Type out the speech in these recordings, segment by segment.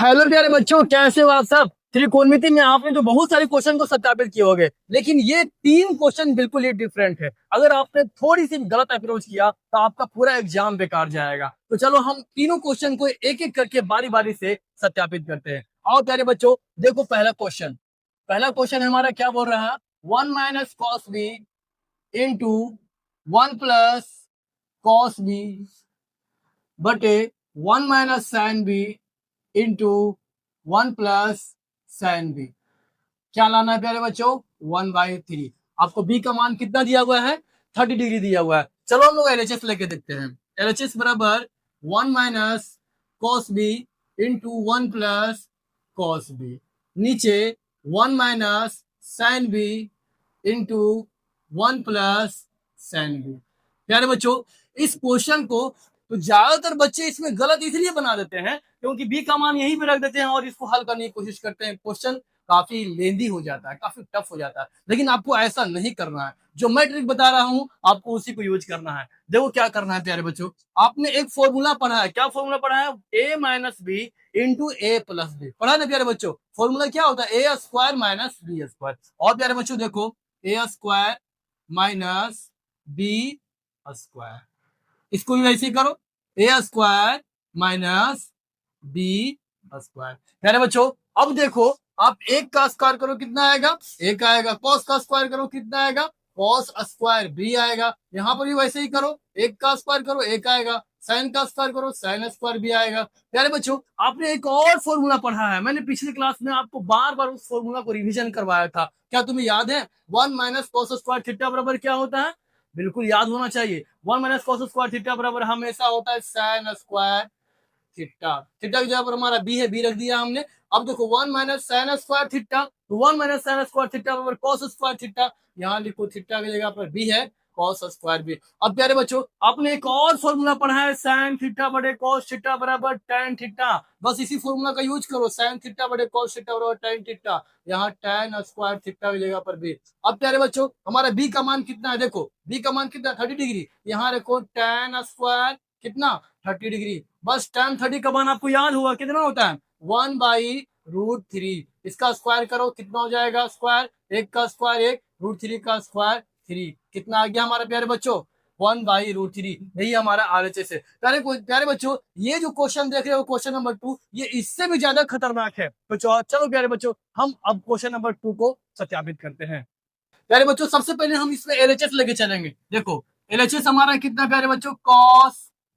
Hello प्यारे बच्चों, कैसे हो आप सब। त्रिकोणमिति में आपने जो बहुत सारे क्वेश्चन को सत्यापित किए होंगे, लेकिन ये तीन क्वेश्चन बिल्कुल ही डिफरेंट है। अगर आपने थोड़ी सी गलत अप्रोच किया तो आपका पूरा एग्जाम बेकार जाएगा। तो चलो हम तीनों क्वेश्चन को एक एक करके बारी बारी से सत्यापित करते हैं। और प्यारे बच्चों देखो, पहला क्वेश्चन हमारा क्या बोल रहा है। 1 - cos b into 1 + cos b बटे 1 - sin b into 1 + sin b। क्या लाना है प्यारे बच्चों? 1/3। आपको बी का मान कितना दिया हुआ है? 30 डिग्री दिया हुआ है। चलो हम लोग एलएचएस लेके देखते हैं। एलएचएस बराबर 1 - cos b into 1 + cos b, नीचे 1 - sin b into 1 + sin b। प्यारे बच्चों, इस क्वेश्चन को तो ज्यादातर बच्चे इसमें गलत इसलिए बना देते हैं क्योंकि बी का मान यहीं पे रख देते हैं और इसको हल करने की कोशिश करते हैं। क्वेश्चन काफी लेंदी हो जाता है, काफी टफ हो जाता है, लेकिन आपको ऐसा नहीं करना है। जो मैं ट्रिक बता रहा हूं आपको उसी को यूज करना है। देखो क्या करना है प्यारे बच्चों, आपने एक फॉर्मूला पढ़ा है। क्या फॉर्मूला पढ़ा है? a - b into a + b पढ़ा ना प्यारे बच्चों। फॉर्मूला क्या होता है? a² - b²। और प्यारे बच्चों देखो, a² - b², इसको भी वैसे ही करो, a² - b²। प्यारे बच्चों अब देखो, आप एक का स्क्वायर करो कितना आएगा? एक आएगा। कॉस का स्क्वायर करो कितना आएगा? cos² आएगा। यहां पर भी वैसे ही करो, एक का स्क्वायर करो एक आएगा। साइन का स्क्वायर करो sin² आएगा। प्यारे बच्चों आपने एक और फॉर्मूला पढ़ा है, मैंने पिछली क्लास में आपको बार बार उस फॉर्मूला को रिवीजन करवाया था। क्या तुम्हें याद है? 1 - cos² बराबर क्या होता है? बिल्कुल याद होना चाहिए। 1 - cos² बराबर हमेशा होता है sin²। थीटा की जगह पर हमारा बी है, बी रख दिया हमने। अब देखो 1 - sin², तो 1 - sin² बराबर cos²। यहाँ लिखो थीटा की जगह पर बी है, cos²b। अब प्यारे बच्चों आपने एक और फॉर्मूला पढ़ा है, sin बटे cos बराबर tan। बस इसी फॉर्मूला का यूज करो, sin बटे cos बराबर tan। यहाँ tan² की जगह पर बी। अब प्यारे बच्चों हमारा बी का मान कितना है? देखो बी का मान कितना? 30 डिग्री। यहाँ रखो tan² कितना? 30 डिग्री। बस tan 30 का मान आपको याद होगा कितना होता है? 1/√3। इसका स्क्वायर करो कितना हो जाएगा? स्क्वायर, एक का स्क्वायर एक, √3 का स्क्वायर 3। कितना आ गया हमारे प्यारे बच्चों? 1/√3। यही हमारा आरएचएस है। प्यारे बच्चों ये जो क्वेश्चन देख रहे हो क्वेश्चन नंबर 2, ये इससे भी ज्यादा खतरनाक है। तो चलो प्यारे बच्चों हम अब क्वेश्चन नंबर 2 को सत्यापित करते हैं। प्यारे बच्चों सबसे पहले हम इसमें एलएचएस लेके चलेंगे। देखो एलएचएस हमारा कितना प्यारे बच्चों? cos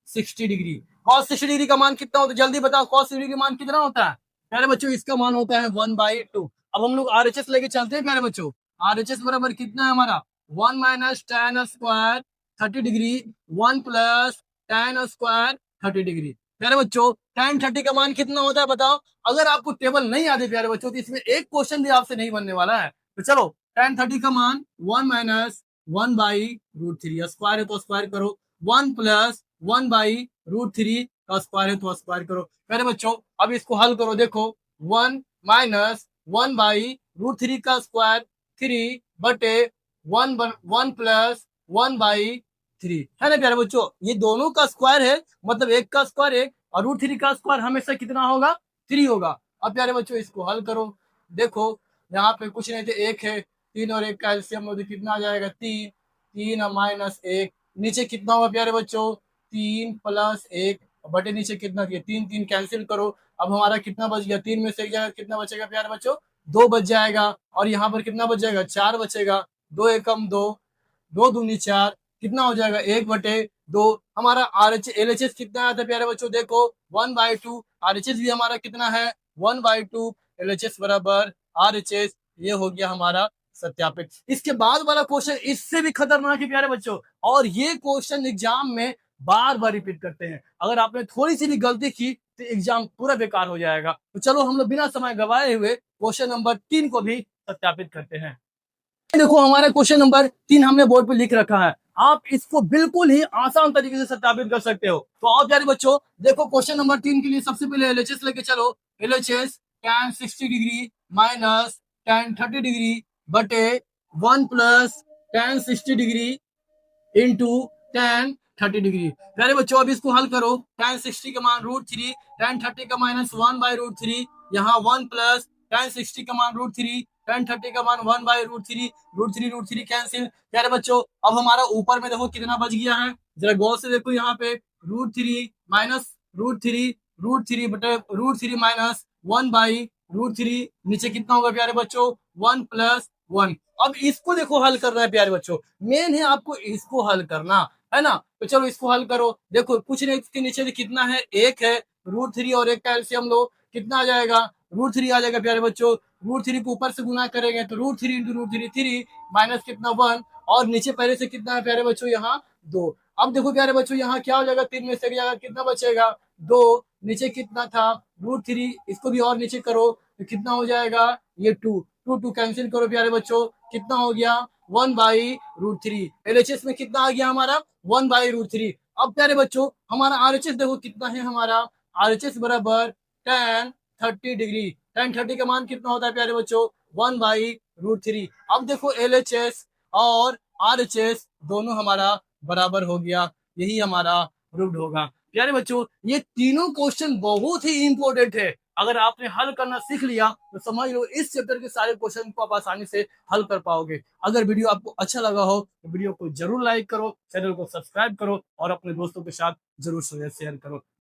60 degree. cos 60 डिग्री का मान कितना होता है? जल्दी बताओ, cos 60 डिग्री का मान कितना होता है? प्यारे बच्चों इसका मान होता है 1/2। अब हम लोग आरएचएस लेके चलते हैं प्यारे बच्चों। आरएचएस बराबर कितना है हमारा? 1 - tan² 30 डिग्री, 1 + tan² 30 डिग्री। प्यारे बच्चों tan 30 का मान कितना होता है बताओ। अगर आपको टेबल नहीं याद है प्यारे बच्चों तो इसमें एक क्वेश्चन भी आपसे नहीं बनने वाला है। तो चलो tan 30 का मान 1 - 1/√3। स्क्वायर है तो स्क्वायर करो, 1 + 1/√3 का स्क्वायर है तो स्क्वायर करो। मेरे बच्चों अब इसको हल करो। देखो 1 - 1/√3 का स्क्वायर 3 बटे 1 + 1/3 है ना प्यारे बच्चों। ये दोनों का स्क्वायर है, मतलब एक का स्क्वायर एक, और √3 का स्क्वायर हमेशा कितना होगा? 3 होगा। अब प्यारे बच्चों इसको हल करो। देखो यहाँ पे कुछ नहीं थे, एक है, 3 और 1 का एलसीएम हो तो कितना आ जाएगा? 3। 3 -1, नीचे कितना होगा प्यारे बच्चों? 3 + 1 बटे नीचे कितना दिया? 3 3 कैंसिल करो। अब हमारा कितना बच गया? 3 में से एक जगह कितना बचेगा प्यारे बच्चों? 2 बच जाएगा। और यहाँ पर कितना बच जाएगा? 4 बचेगा। 2 एकम 2, 2 दूनी 4, कितना हो जाएगा? 1/2। हमारा आरएच एलएचएस कितना आया था प्यारे बच्चों? देखो 1/2। आरएचएस भी हमारा कितना है? 1/2। एलएचएस बराबर आरएचएस। ये हो गया हमारा सत्यापित। इसके बाद वाला क्वेश्चन इससे भी खतरनाक है प्यारे बच्चों, और ये क्वेश्चन एग्जाम में बार बार रिपीट करते हैं। अगर आपने थोड़ी सी भी गलती की तो एग्जाम पूरा बेकार हो जाएगा। तो चलो हम लोग बिना समय गवाए हुए क्वेश्चन नंबर 3 को भी सत्यापित करते हैं। देखो हमारा क्वेश्चन नंबर 3 हमने बोर्ड पे लिख रखा है। आप इसको बिल्कुल ही आसान तरीके से सत्यापित कर सकते हो। तो आओ प्यारे बच्चों देखो क्वेश्चन नंबर 3 के लिए सबसे पहले एलएचएस लेके चलो। LHS tan 60 degree minus tan 30 degree बटे 1 + tan 60 degree into tan 30 degree. प्यारे बच्चों अब इसको हल करो। tan 60 का मान √3, tan 30 का माइनस 1/√3, यहाँ 1 प्लस tan 60 का मान √3, tan 30 का मान 1/√3, √3 कैंसिल। प्यारे बच्चों अब हमारा ऊपर में देखो कितना बच गया है, जरा गौर से देखो यहाँ पे √3 माइनस √3, √3 बटे √3 माइनस 1/√3, नीचे कितना होगा प्यारे बच्चों 1 प्लस 1। अब इसको देखो हल करना है प्यारे बच्चों, मेन है आपको इसको हल करना है ना। तो चलो इसको हल करो। देखो कुछ नहीं, इसके नीचे कितना है, एक है, √3 और एक का एलसीएम लो, कितना आ जाएगा, √3 आ जाएगा प्यारे बच्चों। √3 को ऊपर से गुना करेंगे तो √3 इंटू √3 3 माइनस कितना 1, और नीचे पहले से कितना है प्यारे बच्चों यहाँ 2। अब देखो प्यारे बच्चों यहाँ क्या हो जाएगा, 3 में से जाएगा कितना बचेगा 2, नीचे कितना था √3, इसको भी और नीचे करो तो कितना हो जाएगा ये 2, 2 कैंसिल करो प्यारे बच्चों, कितना हो गया 1/√3। एलएचएस में कितना आ गया हमारा 1/√3। अब प्यारे बच्चों हमारा आरएचएस देखो कितना है, हमारा आरएचएस बराबर tan 30 डिग्री। tan 30 का मान कितना होता है प्यारे बच्चों 1/√3। अब देखो एलएचएस और आरएचएस दोनों हमारा बराबर हो गया, यही हमारा प्रूव्ड होगा। प्यारे बच्चों ये तीनों क्वेश्चन बहुत ही इंपॉर्टेंट है, अगर आपने हल करना सीख लिया तो समझ लो इस चैप्टर के सारे क्वेश्चन को आप आसानी से हल कर पाओगे। अगर वीडियो आपको अच्छा लगा हो तो वीडियो को जरूर लाइक करो, चैनल को सब्सक्राइब करो और अपने दोस्तों के साथ जरूर शेयर करो।